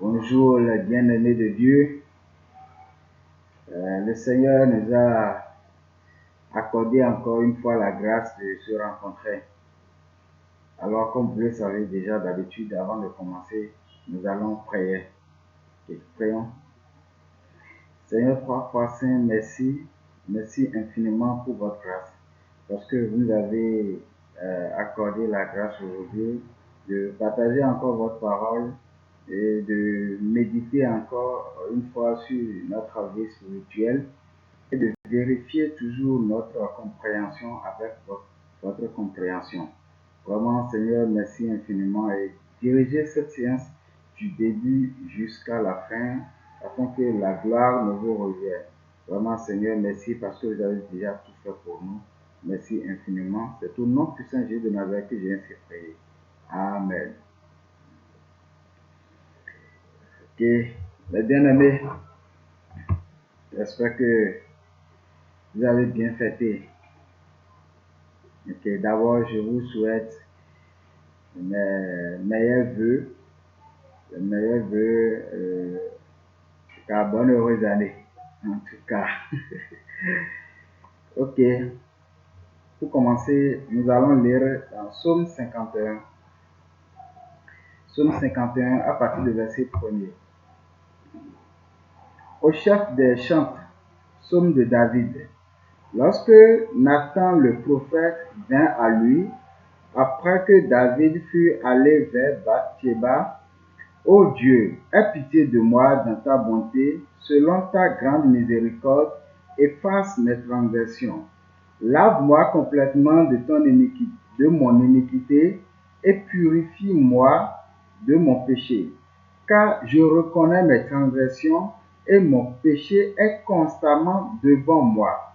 Bonjour les bien-aimés de Dieu. Le Seigneur nous a accordé encore une fois la grâce de se rencontrer. Alors comme vous le savez déjà d'habitude, avant de commencer, nous allons prier. Et prions. Seigneur, trois fois saint, merci. Merci infiniment pour votre grâce. Parce que vous nous avez accordé la grâce aujourd'hui de partager encore votre parole et de méditer encore une fois sur notre vie spirituelle et de vérifier toujours notre compréhension avec votre compréhension. Vraiment, Seigneur, merci infiniment et dirigez cette séance du début jusqu'à la fin afin que la gloire ne vous revienne. Vraiment, Seigneur, merci parce que vous avez déjà tout fait pour nous. Merci infiniment. C'est au nom puissant Jésus de Nazareth que j'ai ainsi prié. Amen. Ok, mes bien-aimés, j'espère que vous avez bien fêté. Ok, d'abord, je vous souhaite mes meilleurs vœux, car bonne heureuse année, en tout cas. Ok, pour commencer, nous allons lire dans Psaume 51. Psaume 51 à partir du verset 1er. Au chef des chants, Psaume de David. Lorsque Nathan le prophète vint à lui, après que David fut allé vers Bathsheba, ô Dieu, aie pitié de moi dans ta bonté, selon ta grande miséricorde, efface mes transgressions. Lave-moi complètement de mon iniquité et purifie-moi de mon péché. Car je reconnais mes transgressions et mon péché est constamment devant moi.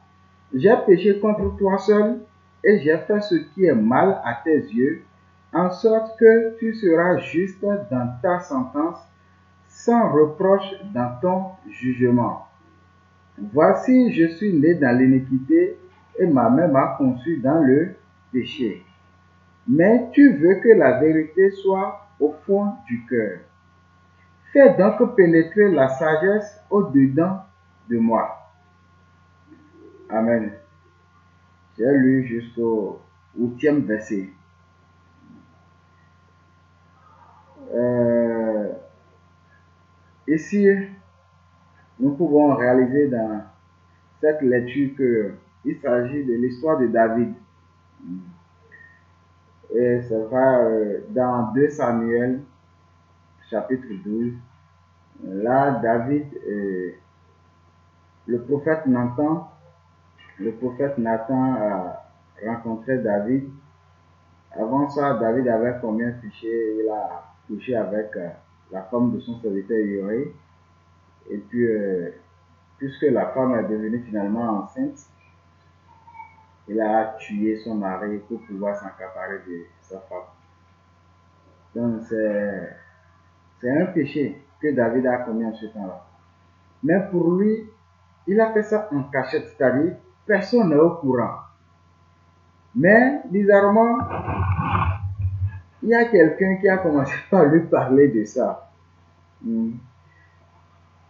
J'ai péché contre toi seul et j'ai fait ce qui est mal à tes yeux, en sorte que tu seras juste dans ta sentence, sans reproche dans ton jugement. Voici, je suis né dans l'iniquité et ma mère m'a conçu dans le péché. Mais tu veux que la vérité soit au fond du cœur. Fais donc pénétrer la sagesse au-dedans de moi. Amen. J'ai lu jusqu'au 8e verset. Ici, nous pouvons réaliser dans cette lecture qu'il s'agit de l'histoire de David. Et ça va dans 2 Samuel, chapitre 12. Là, David, le prophète Nathan a rencontré David. Avant ça, David avait commis un péché. Il a couché avec la femme de son serviteur Uriah. Et puis, puisque la femme est devenue finalement enceinte, il a tué son mari pour pouvoir s'accaparer de sa femme. Donc, c'est un péché que David a commis en ce temps-là. Mais pour lui, il a fait ça en cachette, c'est-à-dire personne n'est au courant. Mais bizarrement, il y a quelqu'un qui a commencé par lui parler de ça.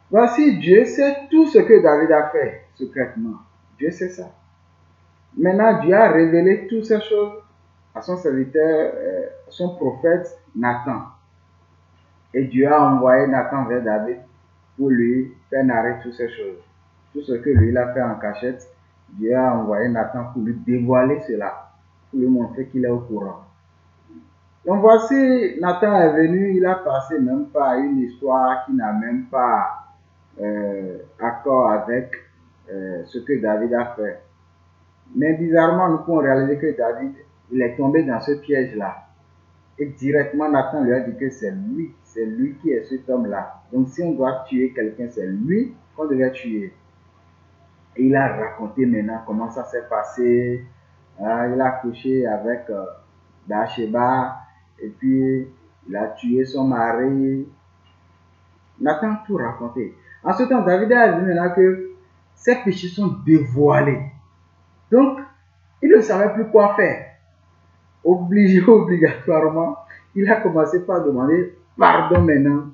Voici, Dieu sait tout ce que David a fait secrètement. Dieu sait ça. Maintenant, Dieu a révélé toutes ces choses à son serviteur, son prophète Nathan. Et Dieu a envoyé Nathan vers David pour lui faire narrer toutes ces choses. Tout ce que lui il a fait en cachette, Dieu a envoyé Nathan pour lui dévoiler cela, pour lui montrer qu'il est au courant. Donc voici, Nathan est venu, il a passé même pas une histoire qui n'a même pas accord avec ce que David a fait. Mais bizarrement, nous pouvons réaliser que David, il est tombé dans ce piège-là. Et directement, Nathan lui a dit que c'est lui qui est cet homme-là. Donc si on doit tuer quelqu'un, c'est lui qu'on devait tuer. Et il a raconté maintenant comment ça s'est passé. Il a couché avec Bathsheba et puis il a tué son mari. Nathan a tout raconté. En ce temps, David a vu maintenant que ses péchés sont dévoilés. Donc, il ne savait plus quoi faire. Obligatoirement, il a commencé par demander pardon maintenant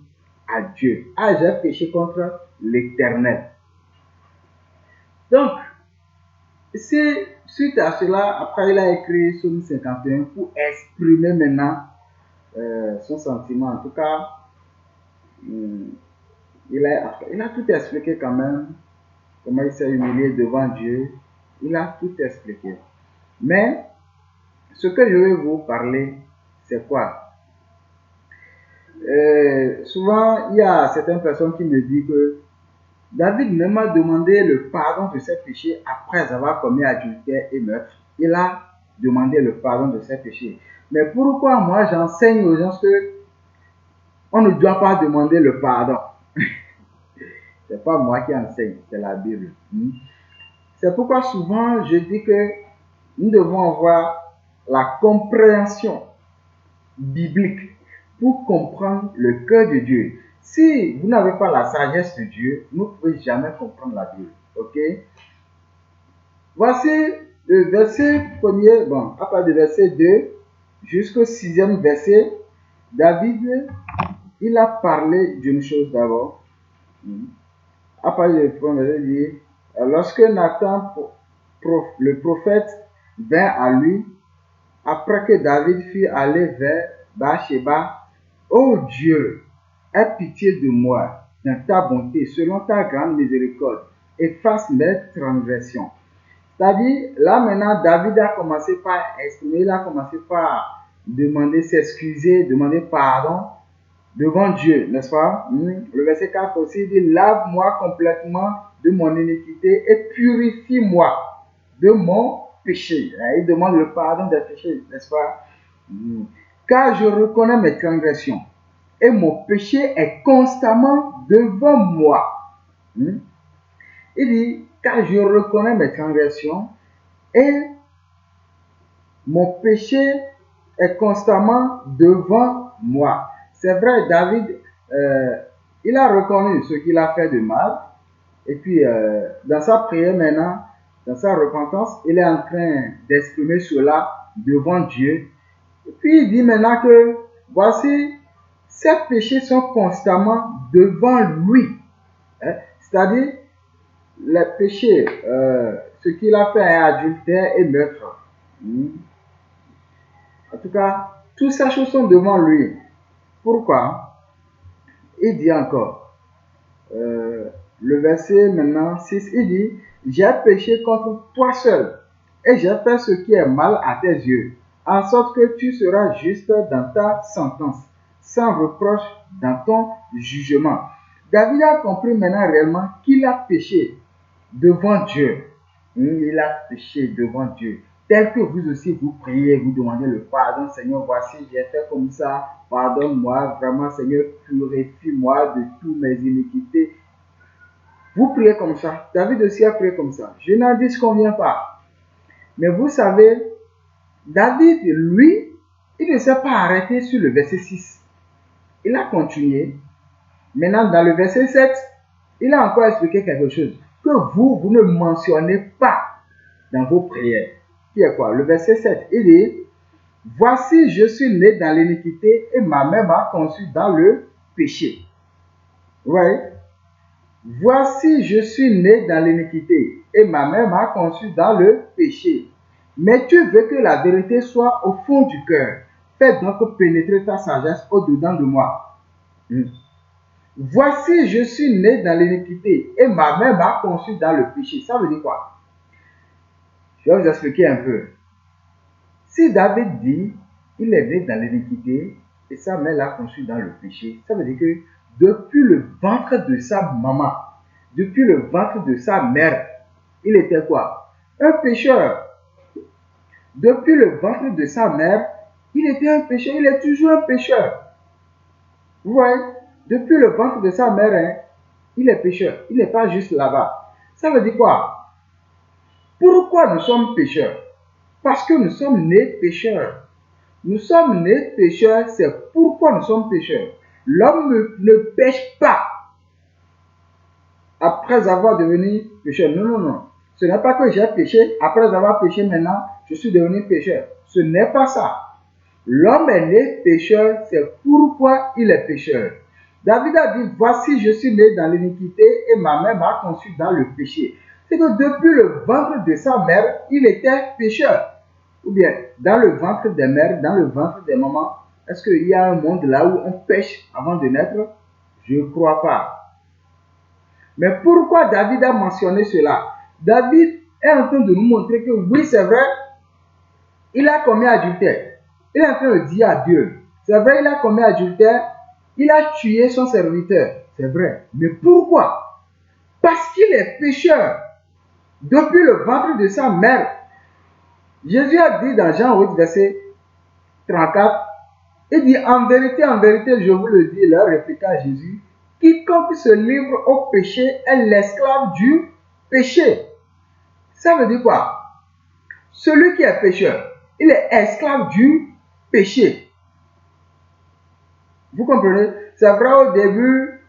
à Dieu. Ah, j'ai péché contre l'Éternel. Donc, c'est suite à cela, après il a écrit Psaume 51 pour exprimer maintenant son sentiment. En tout cas, il a tout expliqué quand même, comment il s'est humilié devant Dieu. Il a tout expliqué. Mais, ce que je vais vous parler, c'est quoi? Souvent, il y a certaines personnes qui me disent que David ne m'a demandé le pardon de ses péchés après avoir commis adultère et meurtre. Il a demandé le pardon de ses péchés. Mais pourquoi moi j'enseigne aux gens que on ne doit pas demander le pardon? C'est pas moi qui enseigne, c'est la Bible. C'est pourquoi souvent je dis que nous devons avoir la compréhension biblique pour comprendre le cœur de Dieu. Si vous n'avez pas la sagesse de Dieu, vous ne pouvez jamais comprendre la Bible. Ok? Voici le verset premier, bon, à partir du verset 2 jusqu'au 6e verset, David, il a parlé d'une chose d'abord. À partir du premier verset, il dit, lorsque Nathan, le prophète, vint à lui, après que David fut allé vers Bathsheba, ô Dieu, aie pitié de moi dans ta bonté, selon ta grande miséricorde, efface mes transgressions. C'est-à-dire, là maintenant, David a commencé par exprimer, il a commencé par demander, s'excuser, demander pardon devant Dieu, n'est-ce pas? Le verset 4 aussi dit, lave-moi complètement de mon iniquité et purifie-moi de mon péché. Il demande le pardon des péchés, n'est-ce pas? Car je reconnais mes transgressions et mon péché est constamment devant moi. Il dit, car je reconnais mes transgressions et mon péché est constamment devant moi. C'est vrai, David, il a reconnu ce qu'il a fait de mal. Et puis, dans sa prière maintenant, dans sa repentance, il est en train d'exprimer cela devant Dieu. Et puis, il dit maintenant que, voici, ses péchés sont constamment devant lui. C'est-à-dire, les péchés, ce qu'il a fait est adultère et meurtre. En tout cas, toutes ces choses sont devant lui. Pourquoi? Il dit encore, le verset maintenant 6, il dit, j'ai péché contre toi seul et j'ai fait ce qui est mal à tes yeux, en sorte que tu seras juste dans ta sentence, sans reproche dans ton jugement. David a compris maintenant réellement qu'il a péché devant Dieu. Il a péché devant Dieu. Tel que vous aussi, vous priez, vous demandez le pardon. Seigneur, voici, j'ai fait comme ça. Pardonne-moi. Vraiment, Seigneur, purifie-moi de toutes mes iniquités. Vous priez comme ça. David aussi a prié comme ça. Je n'en disconviens pas. Mais vous savez, David, lui, il ne s'est pas arrêté sur le verset 6. Il a continué. Maintenant, dans le verset 7, il a encore expliqué quelque chose que vous ne mentionnez pas dans vos prières. Qui est quoi? Le verset 7, il dit, voici, je suis né dans l'iniquité et ma mère m'a conçu dans le péché. Ouais. Voici, je suis né dans l'iniquité et ma mère m'a conçu dans le péché. Mais tu veux que la vérité soit au fond du cœur. Fais donc pénétrer ta sagesse au-dedans de moi. Voici, je suis né dans l'iniquité et ma mère m'a conçu dans le péché. Ça veut dire quoi? Je vais vous expliquer un peu. Si David dit, il est né dans l'iniquité et sa mère l'a conçu dans le péché, ça veut dire que depuis le ventre de sa maman, depuis le ventre de sa mère, il était quoi? Un pécheur. Depuis le ventre de sa mère, il était un pécheur, il est toujours un pécheur. Vous voyez? Depuis le ventre de sa mère, il est pécheur. Il n'est pas juste là-bas. Ça veut dire quoi? Pourquoi nous sommes pécheurs? Parce que nous sommes nés pécheurs. Nous sommes nés pécheurs, c'est pourquoi nous sommes pécheurs. L'homme ne pêche pas après avoir devenu pécheur. Non, non, non. Ce n'est pas que j'ai péché, après avoir péché maintenant, je suis devenu pécheur. Ce n'est pas ça. L'homme est né pécheur, c'est pourquoi il est pécheur. David a dit, voici, je suis né dans l'iniquité et ma mère m'a conçu dans le péché. C'est que depuis le ventre de sa mère, il était pécheur. Ou bien, dans le ventre des mères, dans le ventre des mamans, est-ce qu'il y a un monde là où on pêche avant de naître? Je ne crois pas. Mais pourquoi David a mentionné cela? David est en train de nous montrer que oui, c'est vrai, il a commis adultère. Il est en train de dire à Dieu, c'est vrai, il a commis adultère, il a tué son serviteur, c'est vrai. Mais pourquoi? Parce qu'il est pécheur. Depuis le ventre de sa mère, Jésus a dit dans Jean 8, verset 34, il dit, en vérité, je vous le dis, leur répliqua Jésus, quiconque se livre au péché est l'esclave du péché. Ça veut dire quoi? Celui qui est pécheur, il est esclave du péché. Vous comprenez? C'est vrai, au début,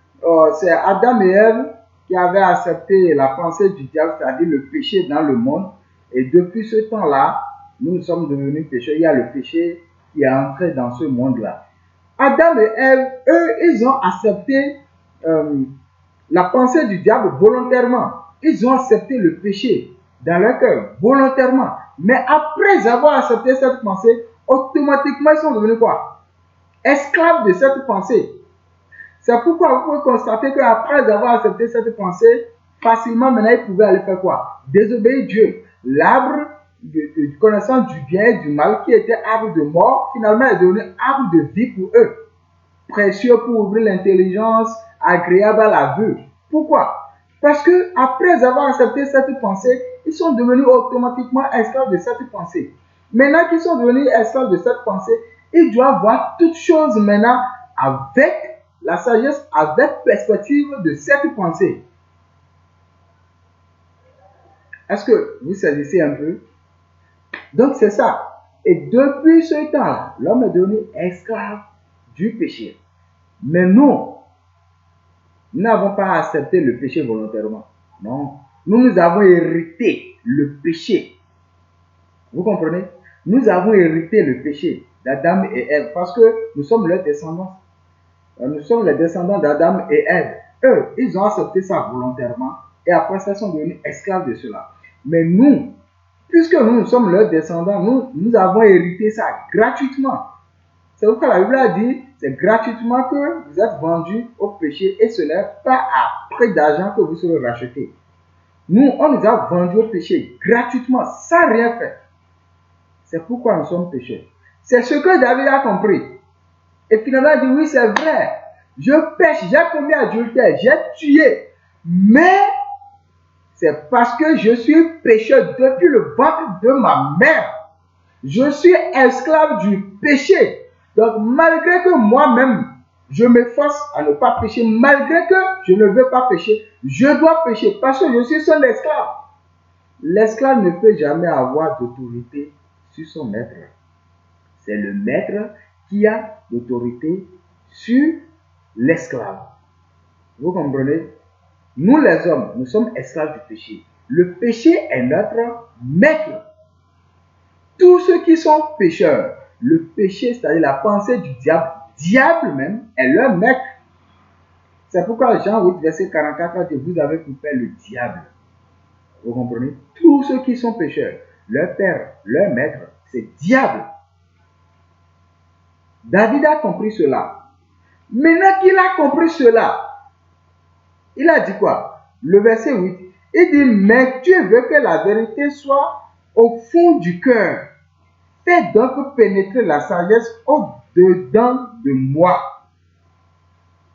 c'est Adam et Ève qui avaient accepté la pensée du diable, c'est-à-dire le péché dans le monde. Et depuis ce temps-là, nous sommes devenus pécheurs. Il y a le péché qui est entré dans ce monde-là. Adam et Ève, eux, ils ont accepté la pensée du diable volontairement. Ils ont accepté le péché dans leur cœur, volontairement. Mais après avoir accepté cette pensée, automatiquement, ils sont devenus quoi? Esclaves de cette pensée. C'est pourquoi vous pouvez constater qu'après avoir accepté cette pensée, facilement, maintenant, ils pouvaient aller faire quoi? Désobéir Dieu. L'arbre de connaissance du bien et du mal, qui était arbre de mort, finalement est devenu arbre de vie pour eux. Précieux pour ouvrir l'intelligence, agréable à la vue. Pourquoi? Parce que après avoir accepté cette pensée, ils sont devenus automatiquement esclaves de cette pensée. Maintenant qu'ils sont devenus esclaves de cette pensée, ils doivent voir toutes choses maintenant avec la sagesse, avec perspective de cette pensée. Est-ce que vous saisissez un peu? Donc c'est ça. Et depuis ce temps-là, l'homme est devenu esclave du péché. Mais nous n'avons pas accepté le péché volontairement. Non. Nous avons hérité le péché. Vous comprenez? Nous avons hérité le péché d'Adam et Ève parce que nous sommes leurs descendants. Nous sommes les descendants d'Adam et Ève. Eux, ils ont accepté ça volontairement et après ça, ils sont devenus esclaves de cela. Mais nous, puisque nous sommes leurs descendants, nous avons hérité ça gratuitement. C'est pourquoi la Bible a dit, c'est gratuitement que vous êtes vendus au péché et ce n'est pas à prix d'argent que vous serez rachetés. Nous, on nous a vendus au péché gratuitement, sans rien faire. C'est pourquoi nous sommes pécheurs. C'est ce que David a compris. Et finalement, il dit, oui, c'est vrai. Je pêche, j'ai commis adultère, j'ai tué. Mais c'est parce que je suis pécheur depuis le ventre de ma mère. Je suis esclave du péché. Donc, malgré que moi-même, je m'efforce à ne pas pécher, malgré que je ne veux pas pécher, je dois pécher parce que je suis son esclave. L'esclave ne peut jamais avoir d'autorité sur son maître. C'est le maître qui a l'autorité sur l'esclave. Vous comprenez? Nous les hommes, nous sommes esclaves du péché. Le péché est notre maître. Tous ceux qui sont pécheurs, le péché, c'est-à-dire la pensée du diable même, est leur maître. C'est pourquoi Jean 8, verset 44 a dit, vous avez pour père le diable. Vous comprenez? Tous ceux qui sont pécheurs, leur père, leur maître, c'est diable. David a compris cela. Maintenant qu'il a compris cela, il a dit quoi? Le verset 8, il dit, mais tu veux que la vérité soit au fond du cœur. Fais donc pénétrer la sagesse au-dedans de moi.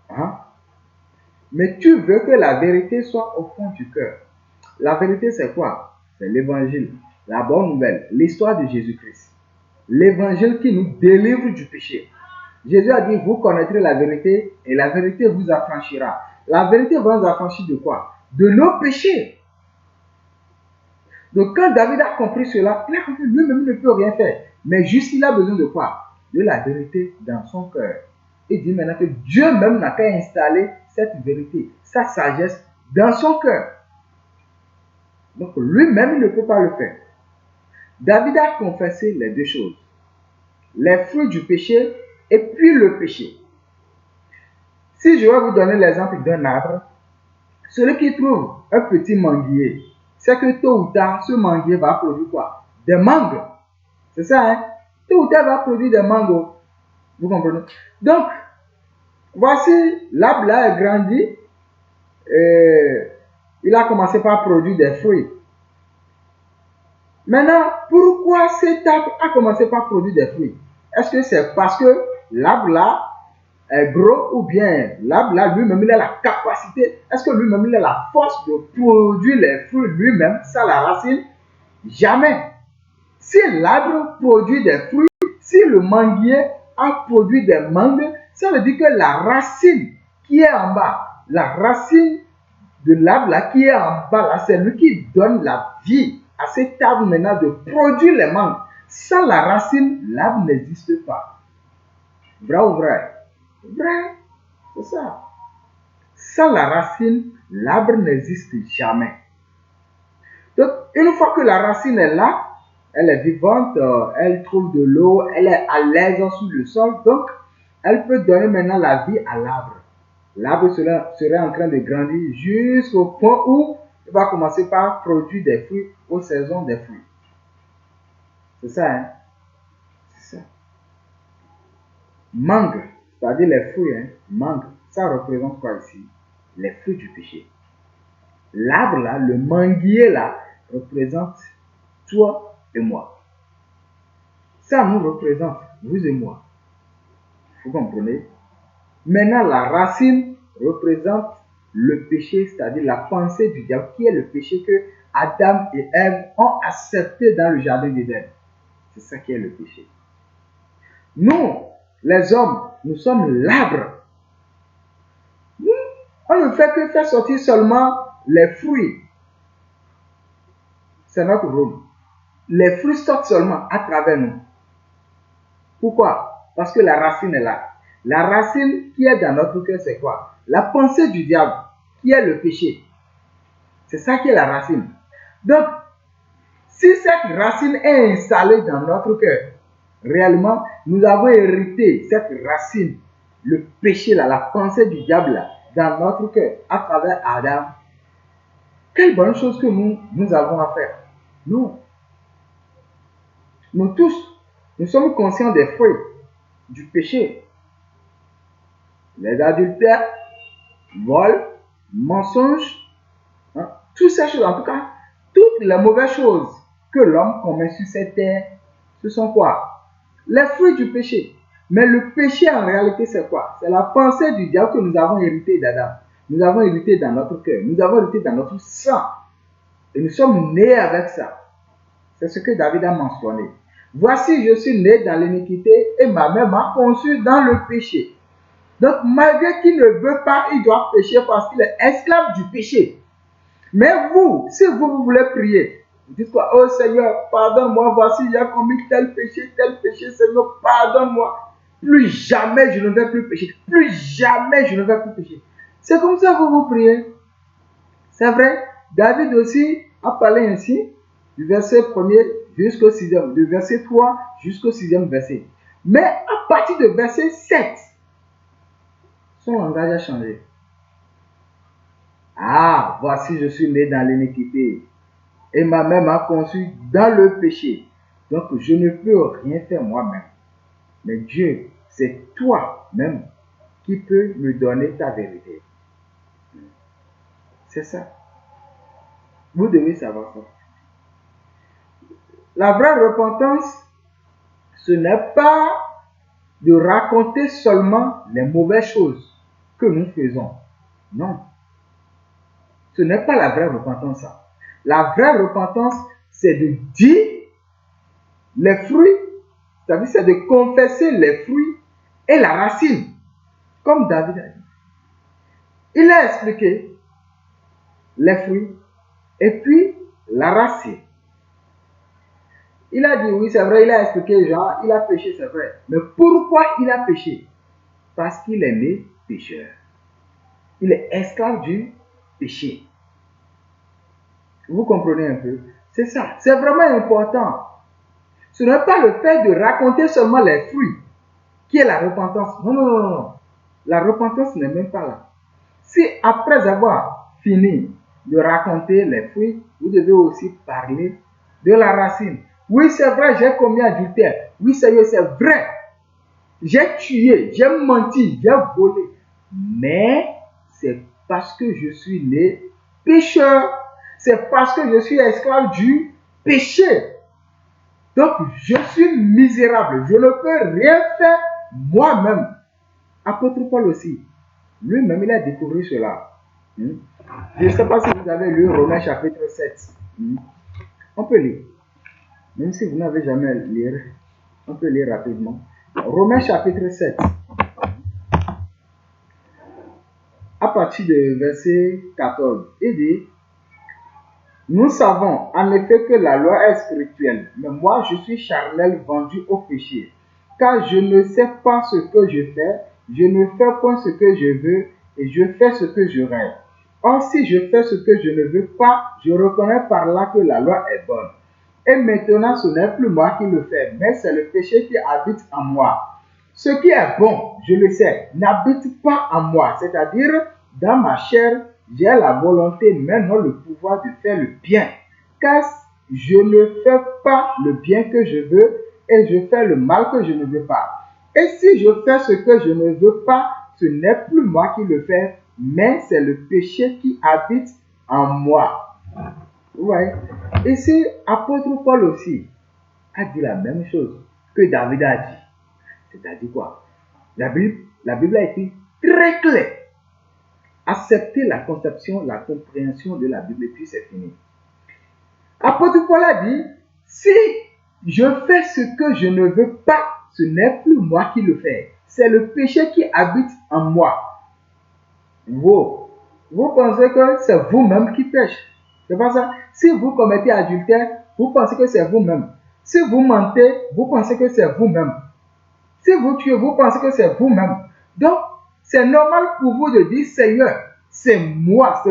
Hein? Mais tu veux que la vérité soit au fond du cœur. La vérité, c'est quoi? C'est l'évangile, la bonne nouvelle, l'histoire de Jésus-Christ. L'évangile qui nous délivre du péché. Jésus a dit, vous connaîtrez la vérité et la vérité vous affranchira. La vérité va nous affranchir de quoi? De nos péchés. Donc quand David a compris cela, il a compris lui-même ne peut rien faire. Mais juste il a besoin de quoi? De la vérité dans son cœur. Il dit maintenant que Dieu même n'a qu'à installer cette vérité, sa sagesse dans son cœur. Donc lui-même il ne peut pas le faire. David a confessé les deux choses. Les fruits du péché et puis le péché. Si je vais vous donner l'exemple d'un arbre, celui qui trouve un petit manguier, c'est que tôt ou tard, ce manguier va produire quoi? Des mangues. C'est ça, hein? Tôt ou tard, il va produire des mangues. Vous comprenez? Donc, voici, l'arbre là a grandi. Il a commencé par produire des fruits. Maintenant, pourquoi cet arbre a commencé par produire des fruits? Est-ce que c'est parce que l'arbre là est gros ou bien l'arbre là lui-même il a la capacité, est-ce que lui-même il a la force de produire les fruits lui-même, ça la racine? Jamais. Si l'arbre produit des fruits, si le manguier a produit des mangues, ça veut dire que la racine qui est en bas, la racine de l'arbre là qui est en bas là, c'est lui qui donne la vie à cet arbre maintenant de produire les mangues. Sans la racine, l'arbre n'existe pas. Vrai ou vrai? Vrai, c'est ça. Sans la racine, l'arbre n'existe jamais. Donc, une fois que la racine est là, elle est vivante, elle trouve de l'eau, elle est à l'aise sous le sol, donc elle peut donner maintenant la vie à l'arbre. L'arbre serait en train de grandir jusqu'au point où il va commencer par produire des fruits aux saisons des fruits. C'est ça, hein? C'est ça. Mangue, c'est-à-dire les fruits, hein? Mangue, ça représente quoi ici? Les fruits du péché. L'arbre là, le manguier là, représente toi et moi. Ça nous représente, vous et moi. Vous comprenez? Maintenant, la racine représente le péché, c'est-à-dire la pensée du diable, qui est le péché que Adam et Ève ont accepté dans le jardin d'Éden. C'est ça qui est le péché. Nous, les hommes, nous sommes l'arbre. On ne fait que faire sortir seulement les fruits. C'est notre rôle. Les fruits sortent seulement à travers nous. Pourquoi? Parce que la racine est là. La racine qui est dans notre cœur, c'est quoi? La pensée du diable, qui est le péché. C'est ça qui est la racine. Donc, si cette racine est installée dans notre cœur, réellement, nous avons hérité cette racine, le péché, là, la pensée du diable là, dans notre cœur, à travers Adam. Quelle bonne chose que nous avons à faire. Non. Nous tous, nous sommes conscients des fruits du péché. Les adultères, vol, mensonges, hein, toutes ces choses, en tout cas, toutes les mauvaises choses que l'homme commet sur cette terre, ce sont quoi? Les fruits du péché. Mais le péché en réalité c'est quoi? C'est la pensée du diable que nous avons hérité d'Adam. Nous avons hérité dans notre cœur, nous avons hérité dans notre sang. Et nous sommes nés avec ça. C'est ce que David a mentionné. Voici, je suis né dans l'iniquité et ma mère m'a conçu dans le péché. Donc, malgré qu'il ne veut pas, il doit pécher parce qu'il est esclave du péché. Mais vous, si vous voulez prier, vous dites quoi? Oh Seigneur, pardonne-moi, voici, j'ai commis tel péché, Seigneur, pardonne-moi. Plus jamais je ne vais plus pécher. Plus jamais je ne vais plus pécher. C'est comme ça que vous priez. C'est vrai, David aussi a parlé ainsi, du verset 1er jusqu'au 6e, du verset 3 jusqu'au 6e verset. Mais à partir de verset 7, son langage a changé. Ah, voici, je suis né dans l'iniquité et ma mère m'a conçu dans le péché. Donc, je ne peux rien faire moi-même. Mais Dieu, c'est toi-même qui peux me donner ta vérité. C'est ça. Vous devez savoir ça. La vraie repentance, ce n'est pas de raconter seulement les mauvaises choses que nous faisons. Non. Ce n'est pas la vraie repentance. Ça. La vraie repentance, c'est de dire les fruits, c'est-à-dire c'est de confesser les fruits et la racine, comme David a dit. Il a expliqué les fruits et puis la racine. Il a dit, oui, c'est vrai, il a expliqué, genre, il a péché, c'est vrai. Mais pourquoi il a péché? Parce qu'il est né pécheur. Il est esclave du péché. Vous comprenez un peu? C'est ça. C'est vraiment important. Ce n'est pas le fait de raconter seulement les fruits qui est la repentance. Non, non, non, non. La repentance n'est même pas là. Si après avoir fini de raconter les fruits, vous devez aussi parler de la racine. Oui, c'est vrai, j'ai commis adultère. Oui, Seigneur, c'est vrai. J'ai tué, j'ai menti, j'ai volé. Mais c'est parce que je suis né pécheur. C'est parce que je suis esclave du péché. Donc, je suis misérable. Je ne peux rien faire moi-même. Apôtre Paul aussi, lui-même, il a découvert cela. Je ne sais pas si vous avez lu Romains chapitre 7. On peut lire. Même si vous n'avez jamais lu, on peut lire rapidement. Romains chapitre 7. À partir de verset 14, il dit: nous savons en effet que la loi est spirituelle, mais moi je suis charnel, vendu au péché. Car je ne sais pas ce que je fais, je ne fais point ce que je veux, et je fais ce que je rêve. Or, si je fais ce que je ne veux pas, je reconnais par là que la loi est bonne. Et maintenant, ce n'est plus moi qui le fais, mais c'est le péché qui habite en moi. Ce qui est bon, je le sais, n'habite pas en moi, c'est-à-dire dans ma chair, j'ai la volonté, mais non le pouvoir de faire le bien. Car je ne fais pas le bien que je veux et je fais le mal que je ne veux pas. Et si je fais ce que je ne veux pas, ce n'est plus moi qui le fais, mais c'est le péché qui habite en moi. Vous voyez? Ici, apôtre Paul aussi a dit la même chose que David a dit. C'est-à-dire quoi? La Bible a été très claire. Accepter la conception, la compréhension de la Bible, et puis c'est fini. Apôtre Paul a dit, si je fais ce que je ne veux pas, ce n'est plus moi qui le fais. C'est le péché qui habite en moi. Vous pensez que c'est vous-même qui pêchez. C'est pas ça. Si vous commettez adultère, vous pensez que c'est vous-même. Si vous mentez, vous pensez que c'est vous-même. Si vous tuez, vous pensez que c'est vous-même. Donc, c'est normal pour vous de dire, Seigneur, c'est moi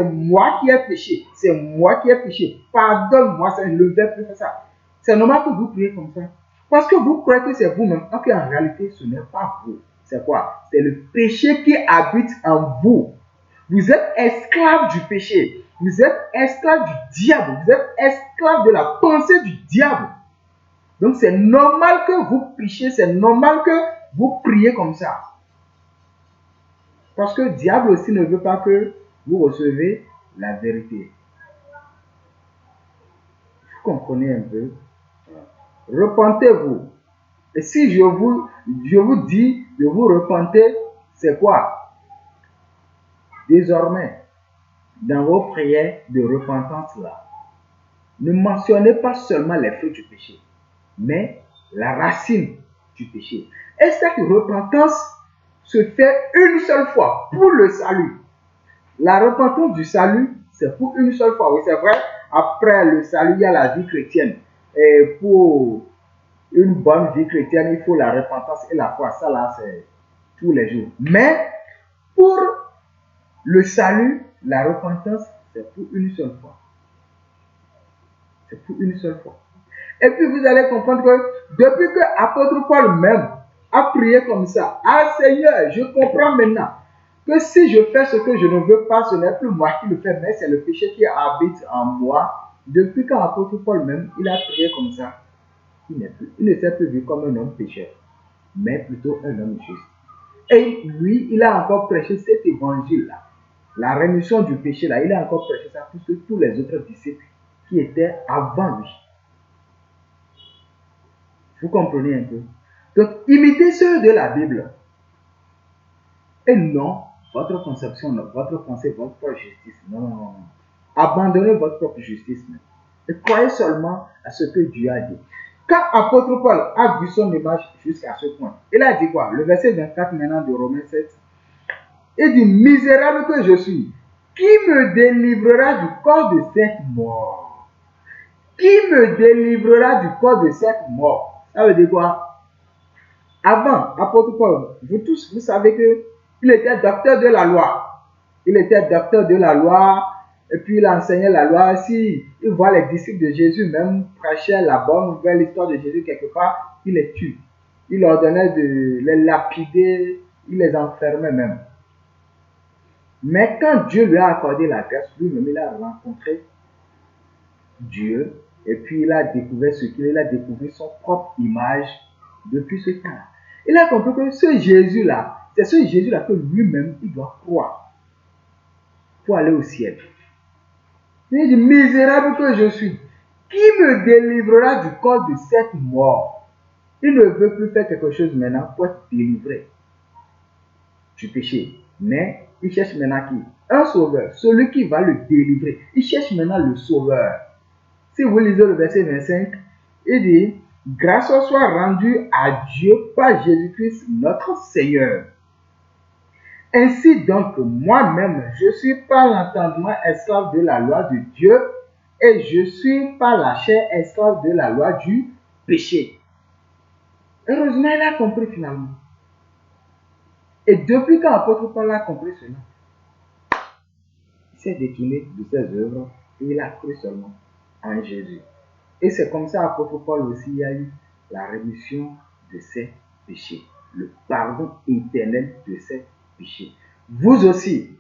qui ai péché. C'est moi qui ai péché. Pardonne-moi, je ne vais plus faire ça. C'est normal que vous priez comme ça. Parce que vous croyez que c'est vous-même. Alors qu'en réalité, ce n'est pas vous. C'est quoi? C'est le péché qui habite en vous. Vous êtes esclave du péché. Vous êtes esclave du diable. Vous êtes esclave de la pensée du diable. Donc c'est normal que vous péchiez, c'est normal que vous priez comme ça. Parce que le diable aussi ne veut pas que vous recevez la vérité. Vous comprenez un peu? Repentez-vous. Et si je vous dis de vous repenter, c'est quoi? Désormais, dans vos prières de repentance là, ne mentionnez pas seulement les fruits du péché, mais la racine du péché. Et cette repentance se fait une seule fois pour le salut. La repentance du salut, c'est pour une seule fois. Oui, c'est vrai, après le salut, il y a la vie chrétienne. Et pour une bonne vie chrétienne, il faut la repentance et la foi. Ça là, c'est tous les jours. Mais pour le salut, la repentance, c'est pour une seule fois. C'est pour une seule fois. Et puis vous allez comprendre que depuis que l'apôtre Paul même a prié comme ça, ah Seigneur, je comprends maintenant que si je fais ce que je ne veux pas, ce n'est plus moi qui le fais, mais c'est le péché qui habite en moi. Depuis quand l'apôtre Paul même, il a prié comme ça, il ne s'est plus vu comme un homme pécheur, mais plutôt un homme juste. Et lui, il a encore prêché cet évangile-là, la rémission du péché-là, il a encore prêché ça pour que tous les autres disciples qui étaient avant lui. Vous comprenez un peu? Donc, imitez ceux de la Bible. Et non votre conception, votre pensée, votre propre justice. Non, non, non. Abandonnez votre propre justice. Et croyez seulement à ce que Dieu a dit. Quand apôtre Paul a vu son image jusqu'à ce point, il a dit quoi? Le verset 24 maintenant de Romains 7. Il dit, misérable que je suis, qui me délivrera du corps de cette mort? Qui me délivrera du corps de cette mort? Ça veut dire quoi? Avant, apôtre Paul, vous tous, vous savez qu'il était docteur de la loi. Il était docteur de la loi, et puis il enseignait la loi. Si il voit les disciples de Jésus même prêcher la bonne nouvelle, l'histoire de Jésus quelque part, il les tue. Il ordonnait de les lapider Il les enfermait même. Mais quand Dieu lui a accordé la grâce, lui-même, il a rencontré Dieu et puis il a découvert ce qu'il est, il a découvert son propre image depuis ce temps-là. Il a compris que ce Jésus-là, c'est ce Jésus-là que lui-même, il doit croire pour aller au ciel. Il dit, misérable que je suis, qui me délivrera du corps de cette mort? Il ne veut plus faire quelque chose maintenant pour être délivré du péché. Mais il cherche maintenant qui? Un sauveur, celui qui va le délivrer. Il cherche maintenant le sauveur. Si vous lisez le verset 25, il dit, grâce soit rendue à Dieu par Jésus-Christ notre Seigneur. Ainsi donc, moi-même, je suis par l'entendement esclave de la loi de Dieu et je suis par la chair esclave de la loi du péché. Heureusement, il a compris finalement. Et depuis quand l'apôtre Paul a compris cela, il s'est détourné de ses œuvres et il a cru seulement en Jésus. Et c'est comme ça, l'apôtre Paul aussi, il y a eu la rémission de ses péchés, le pardon éternel de ses péchés. Vous aussi,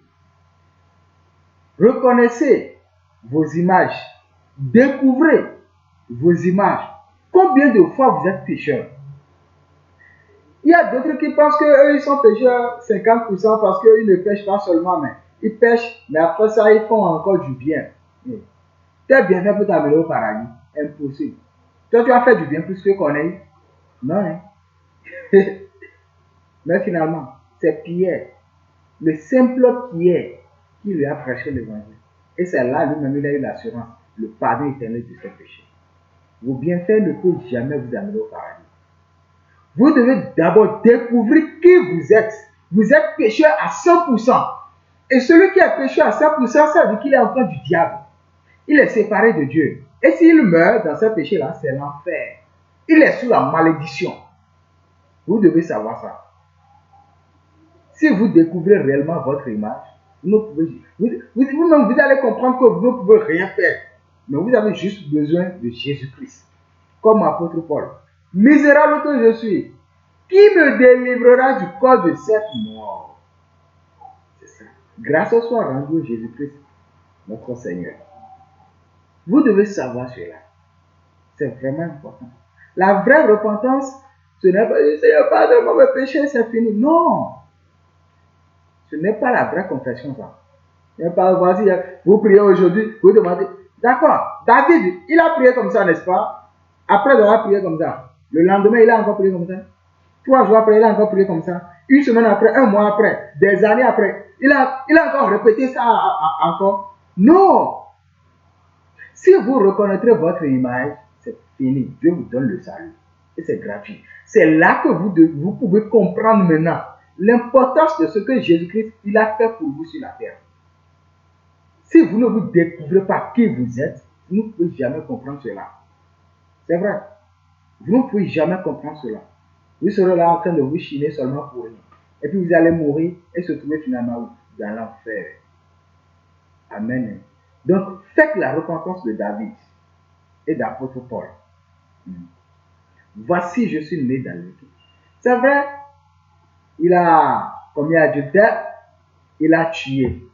reconnaissez vos images, découvrez vos images. Combien de fois vous êtes pécheur? Il y a d'autres qui pensent qu'eux, ils sont pécheurs 50% parce qu'ils ne pêchent pas seulement, mais ils pêchent, mais après ça, ils font encore du bien. Tes bienfaits pour t'amener au paradis? Impossible. Toi, tu as fait du bien plus que connaître? Non, hein? Mais finalement, c'est Pierre, le simple Pierre, qui lui a prêché l'évangile. Et c'est là, lui-même, il a eu l'assurance, le pardon éternel de ses péchés. Vos bienfaits ne peuvent jamais vous amener au paradis. Vous devez d'abord découvrir qui vous êtes. Vous êtes pécheur à 100%. Et celui qui est pécheur à 100%, ça veut dire qu'il est enfant du diable. Il est séparé de Dieu. Et s'il meurt dans ce péché-là, c'est l'enfer. Il est sous la malédiction. Vous devez savoir ça. Si vous découvrez réellement votre image, vous allez comprendre que vous ne pouvez rien faire. Mais vous avez juste besoin de Jésus-Christ. Comme l'apôtre Paul. Misérable que je suis, qui me délivrera du corps de cette mort? C'est ça. Grâce soit rendue à Jésus-Christ, notre Seigneur. Vous devez savoir cela. C'est vraiment important. La vraie repentance, ce n'est pas « Seigneur, pardonne-moi mes péchés, c'est fini ». Non. Ce n'est pas la vraie confession, ça. Voici, vous priez aujourd'hui, vous demandez. D'accord, David, il a prié comme ça, n'est-ce pas? Après avoir prié comme ça, le lendemain, il a encore prié comme ça. 3 jours après, il a encore prié comme ça. Une semaine après, un mois après, des années après, il a encore répété ça encore. Non! Si vous reconnaîtrez votre image, c'est fini. Dieu vous donne le salut. Et c'est gratuit. C'est là que vous pouvez comprendre maintenant l'importance de ce que Jésus-Christ il a fait pour vous sur la terre. Si vous ne vous découvrez pas qui vous êtes, vous ne pouvez jamais comprendre cela. C'est vrai. Vous ne pouvez jamais comprendre cela. Vous serez là en train de vous chiner seulement pour rien. Et puis vous allez mourir et se trouver finalement dans l'enfer. Amen. Donc, faites la repentance de David et d'apôtre Paul. Voici, je suis né dans l'iniquité. C'est vrai, il a commis adultère, il a tué.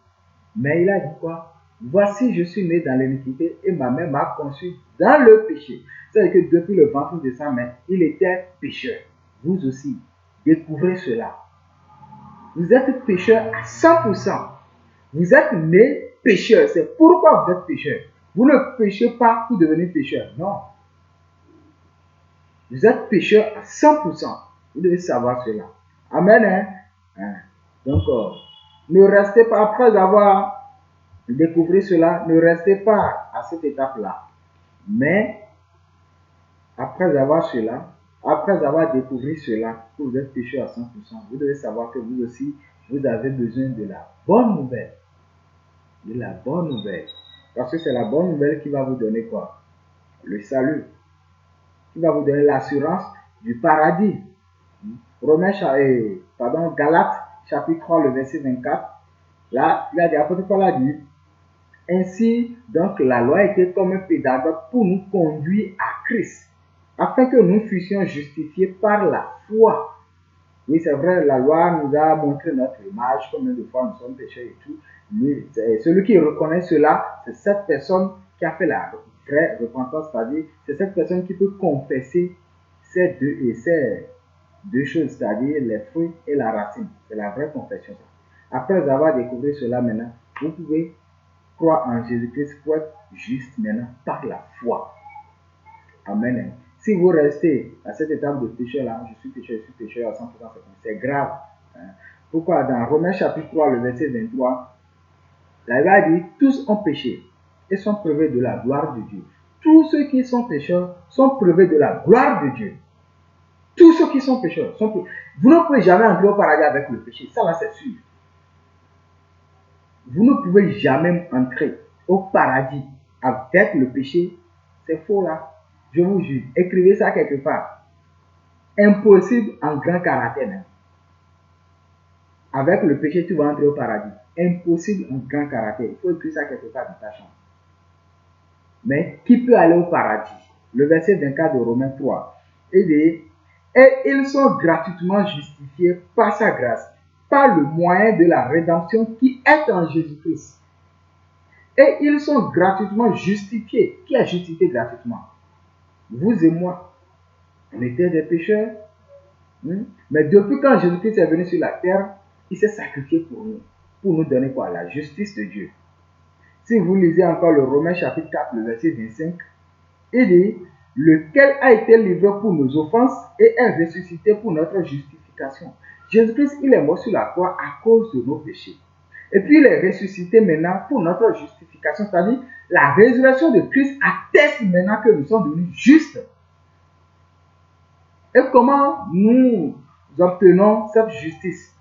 Mais il a dit quoi? Voici, je suis né dans l'iniquité et ma mère m'a conçu dans le péché. C'est-à-dire que depuis le ventre de sa mère, il était pécheur. Vous aussi, découvrez cela. Vous êtes pécheur à 100%. Vous êtes né pécheur. C'est pourquoi vous êtes pécheur. Vous ne péchez pas pour devenir pécheur. Non. Vous êtes pécheur à 100%. Vous devez savoir cela. Amen. Hein? Donc, ne restez pas, après avoir découvert cela, ne restez pas à cette étape-là. Mais, après avoir découvert cela, que vous êtes pécheur à 100%, vous devez savoir que vous aussi, vous avez besoin de la bonne nouvelle. De la bonne nouvelle. Parce que c'est la bonne nouvelle qui va vous donner quoi? Le salut. Qui va vous donner l'assurance du paradis. Galates chapitre 3, le verset 24. Là, il a dit, l'apôtre Paul a dit, ainsi, donc, la loi était comme un pédagogue pour nous conduire à Christ, afin que nous fussions justifiés par la foi. Oui, c'est vrai, la loi nous a montré notre image, combien de fois nous sommes pécheurs et tout. Lui, celui qui reconnaît cela, c'est cette personne qui a fait la vraie repentance, c'est-à-dire c'est cette personne qui peut confesser ces deux choses, c'est-à-dire les fruits et la racine. C'est la vraie confession. Après avoir découvert cela maintenant, vous pouvez croire en Jésus-Christ pour être juste maintenant par la foi. Amen. Si vous restez à cette étape de péché-là, je suis pécheur à 100%, c'est grave. Pourquoi dans Romains chapitre 3, le verset 23, la Bible dit, tous ont péché et sont privés de la gloire de Dieu. Tous ceux qui sont pécheurs sont privés de la gloire de Dieu. Tous ceux qui sont pécheurs sont privés. Vous ne pouvez jamais entrer au paradis avec le péché. Ça là, c'est sûr. Vous ne pouvez jamais entrer au paradis avec le péché. C'est faux là. Je vous jure. Écrivez ça quelque part. Impossible en grand caractère. Hein. Avec le péché, tu vas entrer au paradis. Impossible en grand caractère. Il faut écrire ça quelque part dans ta chambre. Mais qui peut aller au paradis? Le verset 24 de Romains 3. Il dit, et ils sont gratuitement justifiés par sa grâce, par le moyen de la rédemption qui est en Jésus-Christ. Et ils sont gratuitement justifiés. Qui a justifié gratuitement? Vous et moi. On était des pécheurs. Mais depuis quand Jésus-Christ est venu sur la terre, il s'est sacrifié pour nous donner quoi? La justice de Dieu. Si vous lisez encore le Romains chapitre 4, le verset 25, il dit, lequel a été livré pour nos offenses et est ressuscité pour notre justification. Jésus-Christ, il est mort sur la croix à cause de nos péchés. Et puis il est ressuscité maintenant pour notre justification, c'est-à-dire la résurrection de Christ atteste maintenant que nous sommes devenus justes. Et comment nous obtenons cette justice?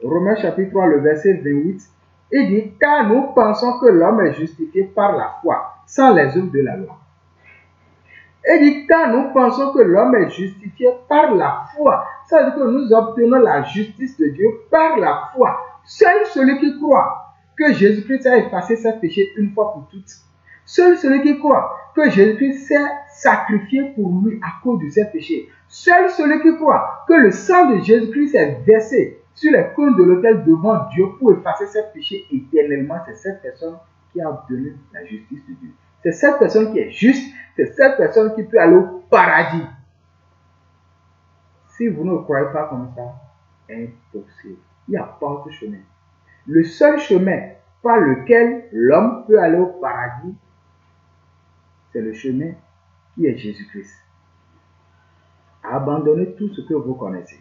Romains chapitre 3, le verset 28, il dit, car nous pensons que l'homme est justifié par la foi, sans les œuvres de la loi. Il dit, car nous pensons que l'homme est justifié par la foi. Ça veut dire que nous obtenons la justice de Dieu par la foi. Seul celui qui croit que Jésus-Christ a effacé ses péchés une fois pour toutes. Seul celui qui croit que Jésus-Christ s'est sacrifié pour lui à cause de ses péchés. Seul celui qui croit que le sang de Jésus-Christ est versé sur les cônes de l'autel devant Dieu pour effacer ses péchés éternellement, c'est cette personne qui a obtenu la justice de Dieu. C'est cette personne qui est juste, c'est cette personne qui peut aller au paradis. Si vous ne croyez pas comme ça, impossible. Il n'y a pas autre chemin. Le seul chemin par lequel l'homme peut aller au paradis, c'est le chemin qui est Jésus-Christ. Abandonnez tout ce que vous connaissez,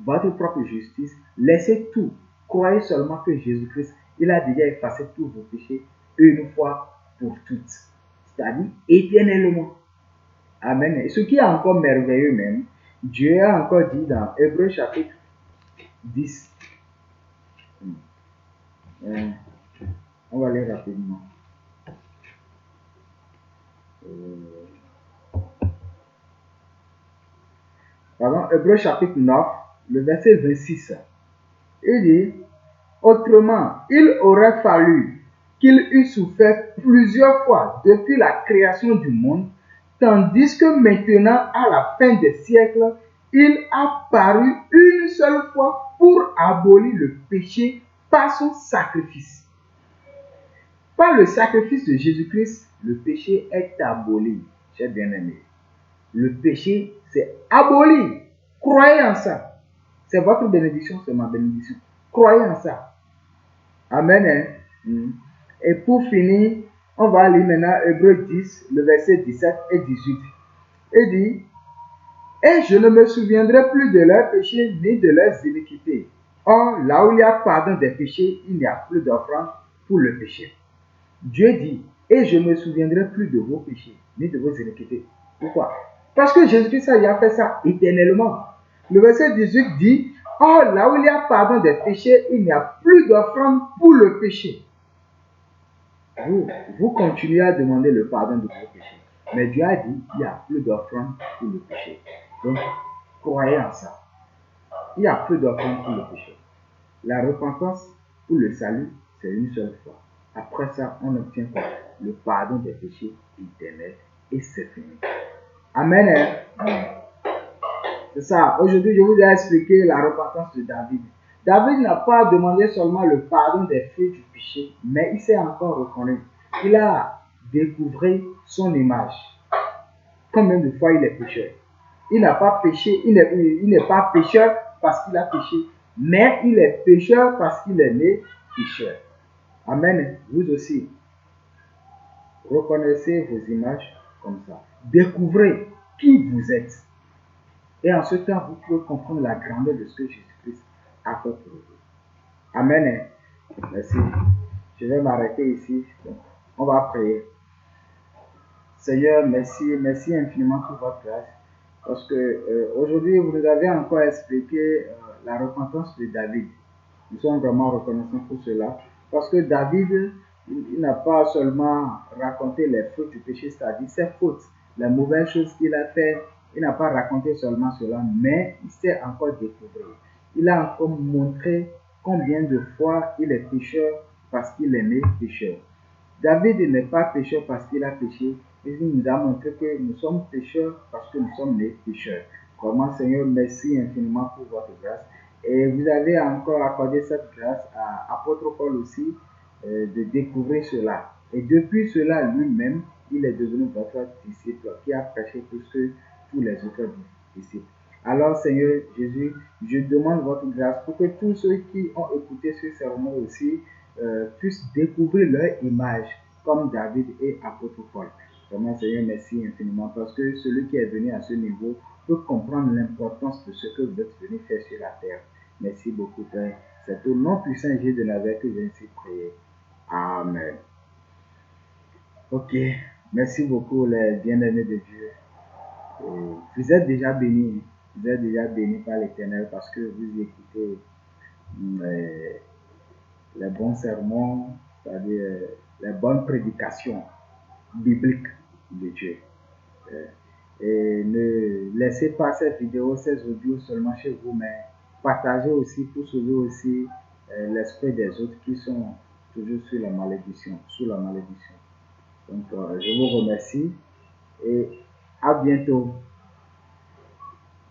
votre propre justice, laissez tout. Croyez seulement que Jésus-Christ, il a déjà effacé tous vos péchés une fois pour toutes. C'est-à-dire éternellement. Amen. Et ce qui est encore merveilleux même, Dieu a encore dit dans Hébreux chapitre 10. On va lire rapidement. Pardon, Hébreux chapitre 9, le verset 26. Il dit, autrement, il aurait fallu qu'il eût souffert plusieurs fois depuis la création du monde, tandis que maintenant, à la fin des siècles, il a paru une seule fois pour abolir le péché par son sacrifice. Par le sacrifice de Jésus-Christ, le péché est aboli, chers bien-aimés. Le péché, c'est aboli. Croyez en ça. C'est votre bénédiction, c'est ma bénédiction. Croyez en ça. Amen. Et pour finir, on va lire maintenant Hébreux 10, le verset 17 et 18. Il dit, et je ne me souviendrai plus de leurs péchés ni de leurs iniquités. Or, là où il y a pardon des péchés, il n'y a plus d'offrande pour le péché. Dieu dit, et je ne me souviendrai plus de vos péchés ni de vos iniquités. Pourquoi? Parce que Jésus-Christ a fait ça éternellement. Le verset 18 dit, or là où il y a pardon des péchés, il n'y a plus d'offrande pour le péché. Vous continuez à demander le pardon de vos péchés. Mais Dieu a dit, il n'y a plus d'offrande pour le péché. Donc, croyez en ça. Il n'y a plus d'offrande pour le péché. La repentance pour le salut, c'est une seule fois. Après ça, on obtient quoi? Le pardon des péchés éternels et c'est fini. Amen. C'est ça. Aujourd'hui, je vous ai expliqué la repentance de David. David n'a pas demandé seulement le pardon des faits du péché, mais il s'est encore reconnu. Il a découvert son image. Combien de fois il est pécheur? Il n'a pas péché, il n'est pas pécheur parce qu'il a péché, mais il est pécheur parce qu'il est né pécheur. Amen. Vous aussi, reconnaissez vos images comme ça. Découvrez qui vous êtes. Et en ce temps, vous pouvez comprendre la grandeur de ce que Jésus-Christ a fait pour vous. Amen. Merci. Je vais m'arrêter ici. Donc, on va prier. Seigneur, merci infiniment pour votre grâce. Parce que aujourd'hui, vous nous avez encore expliqué la repentance de David. Nous sommes vraiment reconnaissants pour cela. Parce que David, il n'a pas seulement raconté les fautes du péché, c'est-à-dire ses fautes, les mauvaises choses qu'il a fait. Il n'a pas raconté seulement cela, mais il s'est encore découvert. Il a encore montré combien de fois il est pécheur parce qu'il est né pécheur. David n'est pas pécheur parce qu'il a péché, il nous a montré que nous sommes pécheurs parce que nous sommes nés pécheurs. Vraiment, Seigneur, merci infiniment pour votre grâce. Et vous avez encore accordé cette grâce à l'apôtre Paul aussi de découvrir cela. Et depuis cela, lui-même, il est devenu votre disciple qui a prêché plus que tous les autres disciples. Alors, Seigneur Jésus, je demande votre grâce pour que tous ceux qui ont écouté ce sermon aussi puissent découvrir leur image comme David et apôtre Paul. Vraiment, Seigneur, merci infiniment parce que celui qui est venu à ce niveau peut comprendre l'importance de ce que vous êtes venu faire sur la terre. Merci beaucoup, Père. C'est au nom puissant Jésus de Nazareth que j'ai ainsi prié. Amen. Ok. Merci beaucoup, les bien-aimés de Dieu. Vous êtes déjà bénis. Vous êtes déjà bénis par l'Éternel parce que vous écoutez les bons sermons, c'est-à-dire les bonnes prédications bibliques de Dieu. Et ne laissez pas cette vidéo, ces audios seulement chez vous, mais partagez aussi pour sauver aussi l'esprit des autres qui sont toujours sous la malédiction. Donc, je vous remercie et à bientôt.